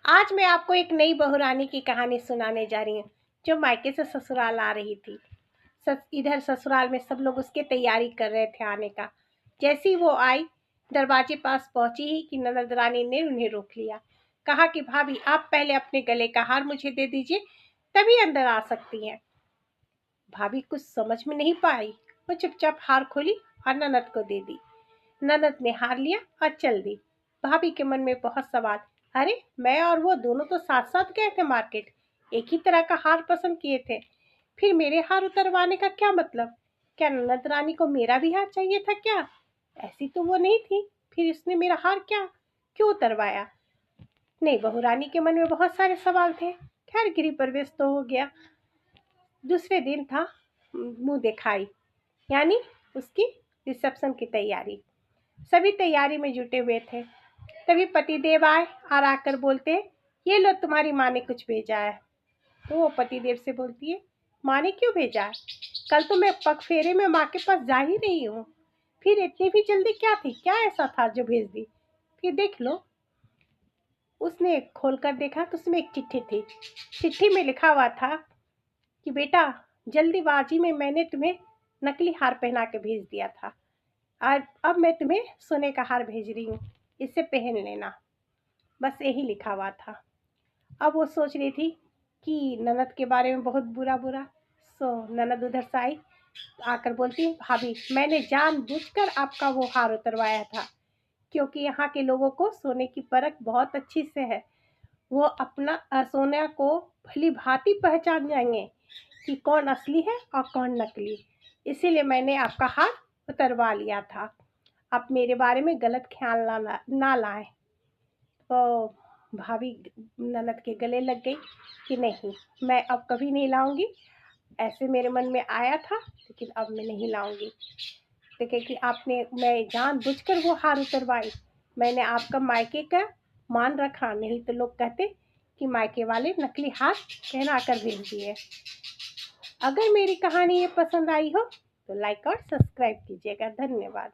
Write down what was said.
आज मैं आपको एक नई बहुरानी की कहानी सुनाने जा रही हूँ जो मायके से ससुराल आ रही थी। इधर ससुराल में सब लोग उसके तैयारी कर रहे थे आने का। जैसी वो आई, दरवाजे पास पहुंची ही कि ननद रानी ने उन्हें रोक लिया। कहा कि भाभी, आप पहले अपने गले का हार मुझे दे दीजिए, तभी अंदर आ सकती हैं। भाभी कुछ समझ में नहीं पाई। वो चुपचाप हार खोली और ननद को दे दी। ननद ने हार लिया और चल दी। भाभी के मन में बहुत सवाल। अरे, मैं और वो दोनों तो साथ साथ गए थे मार्केट, एक ही तरह का हार पसंद किए थे, फिर मेरे हार उतरवाने का क्या मतलब? क्या ननद रानी को मेरा भी हार चाहिए था क्या? ऐसी तो वो नहीं थी, फिर इसने मेरा हार क्यों उतरवाया? नहीं, बहू रानी के मन में बहुत सारे सवाल थे। खैर, गृह प्रवेश तो हो गया। दूसरे दिन था मुंह दिखाई, यानी उसकी रिसेप्शन की तैयारी। सभी तैयारी में जुटे हुए थे। तभी पतिदेव आए और आकर बोलते, ये लो, तुम्हारी माँ ने कुछ भेजा है। तो वो पतिदेव से बोलती है, माँ ने क्यों भेजा है? कल तो मैं पग फेरे में माँ के पास जा ही रही हूँ, फिर इतनी भी जल्दी क्या थी? क्या ऐसा था जो भेज दी? फिर देख लो। उसने खोलकर देखा तो उसमें एक चिट्ठी थी। चिट्ठी में लिखा हुआ था कि बेटा, जल्दीबाजी में मैंने तुम्हें नकली हार पहना के भेज दिया था, और अब मैं तुम्हें सोने का हार भेज रही हूँ, इसे पहन लेना। बस यही लिखा हुआ था। अब वो सोच रही थी कि ननद के बारे में बहुत बुरा बुरा। सो ननद उधर से आई, आकर बोलती है, भाभी, मैंने जानबूझकर आपका वो हार उतरवाया था, क्योंकि यहाँ के लोगों को सोने की परख बहुत अच्छी से है। वो अपना सोना को भली भांति पहचान जाएंगे कि कौन असली है और कौन नकली। इसीलिए मैंने आपका हार उतरवा लिया था। आप मेरे बारे में गलत ख्याल ना लाएं। तो भाभी ननद के गले लग गई कि नहीं, मैं अब कभी नहीं लाऊंगी। ऐसे मेरे मन में आया था, लेकिन अब मैं नहीं लाऊंगी। देखे कि आपने मैं जानबूझकर वो हार उतरवाई। मैंने आपका मायके का मान रखा, नहीं तो लोग कहते कि मायके वाले नकली हार पहना कर भेज दिए। अगर मेरी कहानी ये पसंद आई हो तो लाइक और सब्सक्राइब कीजिएगा। धन्यवाद।